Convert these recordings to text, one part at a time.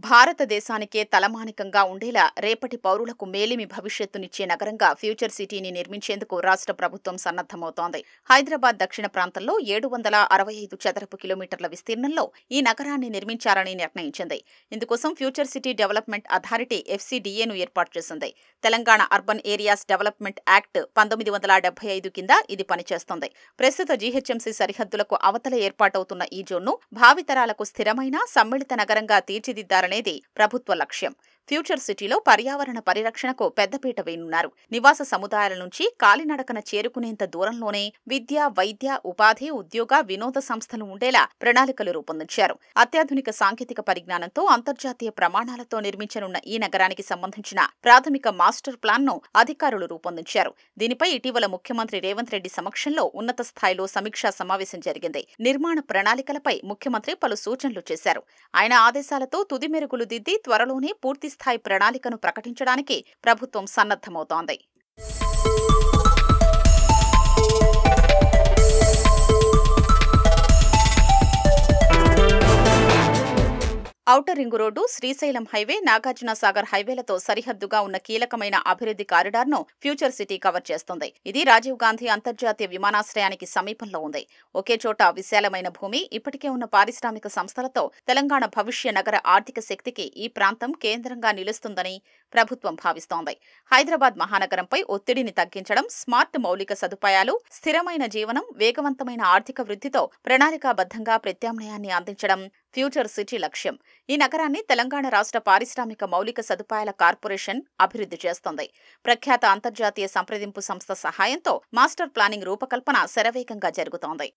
భారతదేశానికే తలమానికంగా ఉండేలా రేపటి పౌరులకు మేలిమి భవిష్యత్తునిచ్చే నగరంగా ఫ్యూచర్ సిటీని నిర్మించేందుకు రాష్ట్ర ప్రభుత్వం సన్నద్ధమవుతోంది. హైదరాబాద్ దక్షిణ ప్రాంతంలో 765 చదరపు కిలోమీటర్ల విస్తీర్ణంలో ఈ నగరాన్ని నిర్మించాలని నిర్ణయించింది. ఇందుకోసం ఫ్యూచర్ సిటీ డెవలప్మెంట్ అథారిటీ FCDAను ఏర్పాటు చేసింది. Telangana urban areas development act 1975 కింద ఇది పనిచేస్తోంది. ప్రస్తుత GHMC సరిహద్దులకు అవతల ఏర్పాటవుతున్న ఈ జోన్ను భావితరాలకు స్థిరమైన సమ్మిళిత నగరంగా తీర్చిదిద్దారనేది ప్రభుత్వ లక్ష్యం. ఫ్యూచర్ సిటీలో పర్యావరణ పరిరక్షణకు పెద్దపీట వేయనున్నారు. నివాస సముదాయాల నుంచి కాలినడకన చేరుకునేంత దూరంలోనే విద్య, వైద్య, ఉపాధి, ఉద్యోగ, వినోద సంస్థలు ఉండేలా ప్రణాళికలు రూపొందించారు. అత్యాధునిక సాంకేతిక పరిజ్ఞానంతో అంతర్జాతీయ ప్రమాణాలతో నిర్మించనున్న ఈ నగరానికి సంబంధించిన ప్రాథమిక మాస్టర్ ప్లాన్ను అధికారులు రూపొందించారు. దీనిపై ఇటీవల ముఖ్యమంత్రి రేవంత్ రెడ్డి సమక్షంలో ఉన్నత స్థాయిలో సమీక్షా సమావేశం జరిగింది. నిర్మాణ ప్రణాళికలపై ముఖ్యమంత్రి పలు సూచనలు చేశారు. ఆయన ఆదేశాలతో తుది మెరుగులు దిద్ది త్వరలోనే పూర్తి స్థాయి ప్రణాళికను ప్రకటించడానికి ప్రభుత్వం సన్నద్ధమవుతోంది. Outer ring road, Srisailam highway, Nagarjunasagar హైవేలతో సరిహద్దుగా ఉన్న కీలకమైన అభివృద్ధి కారిడార్ను ఫ్యూచర్ సిటీ కవర్ చేస్తుంది. ఇది రాజీవ్ గాంధీ అంతర్జాతీయ విమానాశ్రయానికి సమీపంలో ఉంది. ఒకే చోట విశాలమైన భూమి, ఇప్పటికే ఉన్న పారిశ్రామిక సంస్థలతో తెలంగాణ భవిష్య నగర ఆర్థిక శక్తికి ఈ ప్రాంతం కేంద్రంగా నిలుస్తుందని ప్రభుత్వం భావిస్తోంది. హైదరాబాద్ మహానగరంపై ఒత్తిడిని తగ్గించడం, స్మార్ట్ మౌలిక సదుపాయాలు, స్థిరమైన జీవనం, వేగవంతమైన ఆర్థిక వృద్ధితో ప్రణాళికాబద్ధంగా ప్రత్యామ్నాయాన్ని అందించడం ఫ్యూచర్ సిటీ లక్ష్యం. ఈ నగరాన్ని తెలంగాణ రాష్ట్ర పారిశ్రామిక మౌలిక సదుపాయాల కార్పొరేషన్ అభివృద్ధి చేస్తోంది. ప్రఖ్యాత అంతర్జాతీయ సంప్రదింపు సంస్థ సహాయంతో మాస్టర్ ప్లానింగ్ రూపకల్పన శరవేగంగా జరుగుతోంది.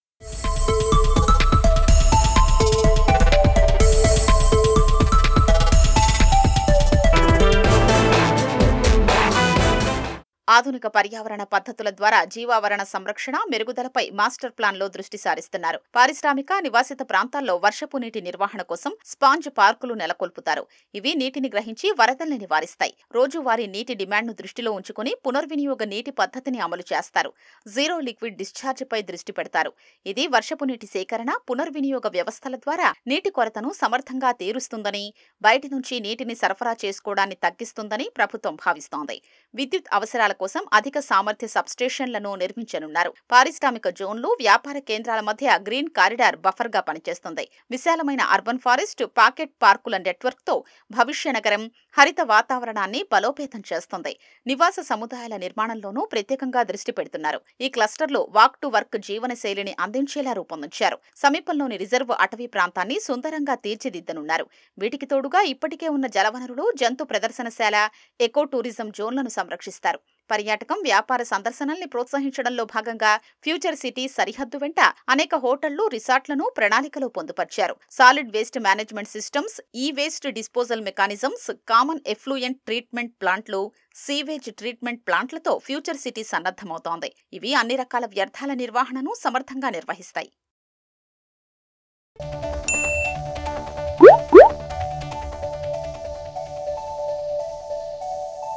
ఆధునిక పర్యావరణ పద్ధతుల ద్వారా జీవావరణ సంరక్షణ, మెరుగుదలపై మాస్టర్ ప్లాన్లో దృష్టి సారిస్తున్నారు. పారిశ్రామిక, నివాసిత ప్రాంతాల్లో వర్షపు నీటి నిర్వహణ కోసం స్పాంజ్ పార్కులు నెలకొల్పుతారు. ఇవి నీటిని గ్రహించి వరదల్ని నివారిస్తాయి. రోజువారీ నీటి డిమాండ్ను దృష్టిలో ఉంచుకుని పునర్వినియోగ నీటి పద్ధతిని అమలు చేస్తారు. జీరో లిక్విడ్ డిశ్చార్జిపై దృష్టి పెడతారు. ఇది వర్షపు నీటి సేకరణ, పునర్వినియోగ వ్యవస్థల ద్వారా నీటి కొరతను సమర్థంగా తీరుస్తుందని, బయటి నుంచి నీటిని సరఫరా చేసుకోవడాన్ని తగ్గిస్తుందని ప్రభుత్వం భావిస్తోంది. విద్యుత్ అవసరాల కోసం అధిక సామర్థ్య సబ్స్టేషన్లను నిర్మించనున్నారు. పారిశ్రామిక జోన్లు, వ్యాపార కేంద్రాల మధ్య గ్రీన్ కారిడార్ బఫర్గా పనిచేస్తుంది. విశాలమైన అర్బన్ ఫారెస్ట్, పాకెట్ పార్కుల నెట్వర్క్తో భవిష్య నగరం హరిత వాతావరణాన్ని బలోపేతం చేస్తుంది. నివాస సముదాయాల నిర్మాణంలోనూ ప్రత్యేకంగా దృష్టి పెడుతున్నారు. ఈ క్లస్టర్లో వాక్ టు వర్క్ జీవన శైలిని అందించేలా రూపొందించారు. సమీపంలోని రిజర్వ్ అటవీ ప్రాంతాన్ని సుందరంగా తీర్చిదిద్దనున్నారు. వీటికి తోడుగా ఇప్పటికే ఉన్న జలవనరులు, జంతు ప్రదర్శనశాల, ఎకో టూరిజం జోన్లను సంరక్షిస్తారు. పర్యాటకం, వ్యాపార సందర్శనల్ని ప్రోత్సహించడంలో భాగంగా ఫ్యూచర్ సిటీ సరిహద్దు వెంట అనేక హోటళ్లు, రిసార్ట్లను ప్రణాళికలో పొందుపర్చారు. Solid waste management systems, waste disposal mechanisms, common effluent treatment ప్లాంట్లు, సీవేజ్ ట్రీట్మెంట్ ప్లాంట్లతో ఫ్యూచర్ సిటీ సన్నద్ధమవుతోంది. ఇవి అన్ని రకాల వ్యర్థాల నిర్వహణను సమర్థంగా నిర్వహిస్తాయి.